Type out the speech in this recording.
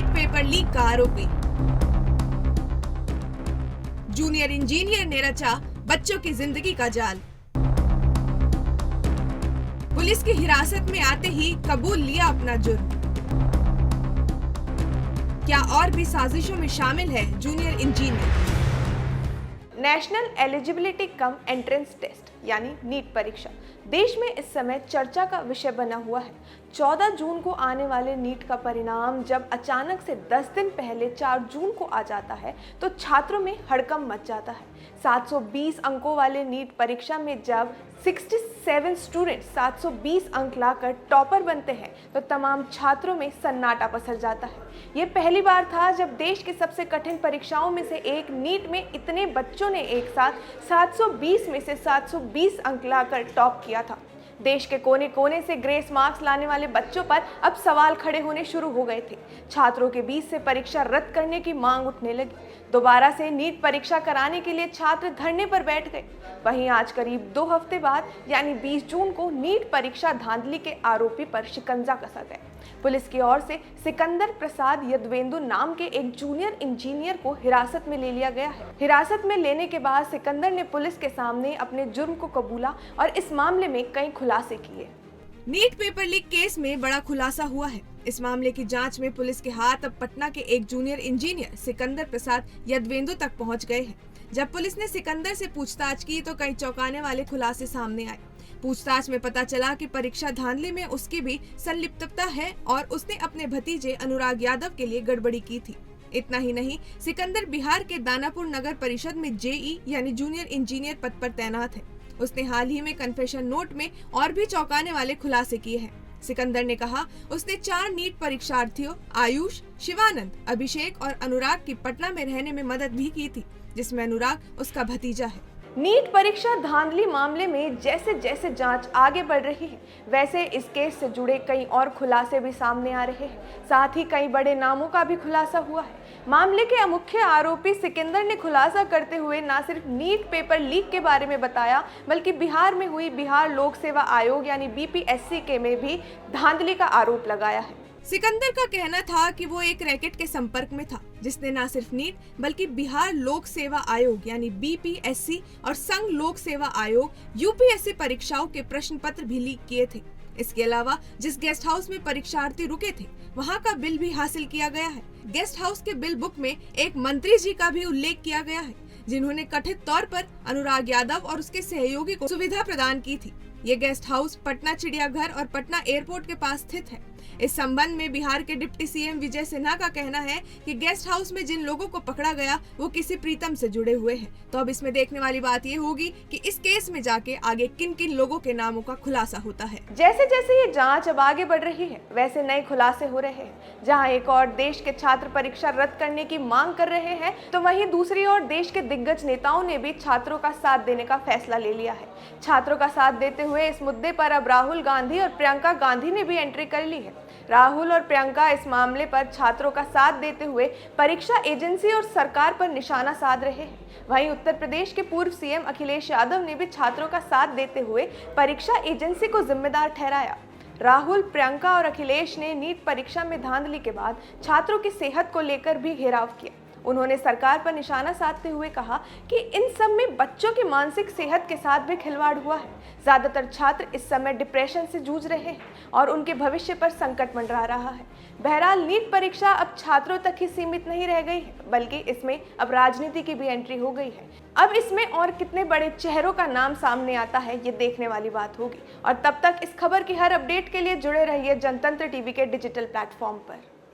NEET paper leak का आरोपी। Junior engineer ने रचा बच्चों की जिंदगी का जाल। पुलिस की हिरासत में आते ही कबूल लिया अपना जुर्म। क्या और भी साजिशों में शामिल है junior engineer? National eligibility cum entrance test NEET नीट परीक्षा देश में इस समय चर्चा का विषय बना हुआ है। 14 जून को आने वाले नीट का परिणाम जब अचानक से 10 दिन पहले 4 जून को आ जाता है तो छात्रों में हड़कंप मच जाता है। 720 अंकों वाले नीट परीक्षा में जब 67 स्टूडेंट 720 अंक लाकर टॉपर बनते हैं तो तमाम छात्रों में सन्नाटा पसर जाता है। ये पहली बार था जब देश की सबसे कठिन परीक्षाओं में से एक नीट में इतने बच्चों ने एक साथ 720 में से 720 अंक लाकर टॉप किया था। देश के कोने कोने से ग्रेस मार्क्स लाने वाले बच्चों पर अब सवाल खड़े होने शुरू हो गए थे। छात्रों के बीच से परीक्षा रद्द करने की मांग उठने लगी। दोबारा से नीट परीक्षा कराने के लिए छात्र धरने पर बैठ गए। वहीं आज करीब 2 हफ्ते बाद यानी 20 जून को नीट परीक्षा धांधली के आरोपी पर शिकंजा कसा गया। पुलिस की ओर से सिकंदर प्रसाद यदवेंदु नाम के एक जूनियर इंजीनियर को हिरासत में ले लिया गया है। हिरासत में लेने के बाद सिकंदर ने पुलिस के सामने अपने जुर्म को कबूला और इस मामले में कई खुलासे किए। नीट पेपर लीक केस में बड़ा खुलासा हुआ है। इस मामले की जांच में पुलिस के हाथ अब पटना के एक जूनियर इंजीनियर सिकंदर प्रसाद यदवेंदु तक पहुंच गए हैं। जब पुलिस ने सिकंदर से पूछताछ की तो कई चौंकाने वाले खुलासे सामने आए। पूछताछ में पता चला कि परीक्षा धांधली में उसकी भी संलिप्तता है और उसने अपने भतीजे अनुराग यादव के लिए गड़बड़ी की थी। इतना ही नहीं, सिकंदर बिहार के दानापुर नगर परिषद में जेई यानी जूनियर इंजीनियर पद पर तैनात है। उसने हाल ही में कन्फेशन नोट में और भी चौंकाने वाले खुलासे किए हैं। सिकंदर ने कहा उसने 4 नीट परीक्षार्थियों आयुष, शिवानंद, अभिषेक और अनुराग की पटना में रहने में मदद भी की थी, जिसमें अनुराग उसका भतीजा है। नीट परीक्षा धांधली मामले में जैसे जैसे जांच आगे बढ़ रही है वैसे इस केस से जुड़े कई और खुलासे भी सामने आ रहे हैं। साथ ही कई बड़े नामों का भी खुलासा हुआ है। मामले के मुख्य आरोपी सिकंदर ने खुलासा करते हुए न सिर्फ नीट पेपर लीक के बारे में बताया बल्कि बिहार में हुई बिहार लोक सेवा आयोग यानी बीपीएससी के में भी धांधली का आरोप लगाया है। सिकंदर का कहना था कि वो एक रैकेट के संपर्क में था जिसने न सिर्फ नीट बल्कि बिहार लोक सेवा आयोग यानी बीपीएससी और संघ लोक सेवा आयोग यूपीएससी परीक्षाओं के प्रश्न पत्र भी लीक किए थे। इसके अलावा जिस गेस्ट हाउस में परीक्षार्थी रुके थे वहां का बिल भी हासिल किया गया है। गेस्ट हाउस के बिल बुक में एक मंत्री जी का भी उल्लेख किया गया है जिन्होंने कथित तौर पर अनुराग यादव और उसके सहयोगी को सुविधा प्रदान की थी। ये गेस्ट हाउस पटना चिड़ियाघर और पटना एयरपोर्ट के पास स्थित है। इस संबंध में बिहार के डिप्टी सीएम विजय सिन्हा का कहना है कि गेस्ट हाउस में जिन लोगों को पकड़ा गया वो किसी प्रीतम से जुड़े हुए हैं। तो अब इसमें देखने वाली बात ये होगी कि इस केस में जाके आगे किन किन लोगों के नामों का खुलासा होता है। जैसे जैसे ये जांच अब आगे बढ़ रही है वैसे नए खुलासे हो रहे हैं। जहां एक और देश के छात्र परीक्षा रद्द करने की मांग कर रहे हैं तो वहीं दूसरी ओर देश के दिग्गज नेताओं ने भी छात्रों का साथ देने का फैसला ले लिया है। छात्रों का साथ देते हुए इस मुद्दे पर अब राहुल गांधी और प्रियंका गांधी ने भी एंट्री कर ली है। राहुल और प्रियंका इस मामले पर छात्रों का साथ देते हुए परीक्षा एजेंसी और सरकार पर निशाना साध रहे हैं। वहीं उत्तर प्रदेश के पूर्व सीएम अखिलेश यादव ने भी छात्रों का साथ देते हुए परीक्षा एजेंसी को जिम्मेदार ठहराया। राहुल, प्रियंका और अखिलेश ने नीट परीक्षा में धांधली के बाद छात्रों की सेहत को लेकर भी घेराव किया। उन्होंने सरकार पर निशाना साधते हुए कहा कि इन सब में बच्चों की मानसिक सेहत के साथ भी खिलवाड़ हुआ है। ज्यादातर छात्र इस समय डिप्रेशन से जूझ रहे हैं और उनके भविष्य पर संकट मंडरा रहा है। बहरहाल नीट परीक्षा अब छात्रों तक ही सीमित नहीं रह गई है बल्कि इसमें अब राजनीति की भी एंट्री हो गई है। अब इसमें और कितने बड़े चेहरों का नाम सामने आता है ये देखने वाली बात होगी। और तब तक इस खबर की हर अपडेट के लिए जुड़े रहिए जनतंत्र टीवी के डिजिटल प्लेटफॉर्म पर।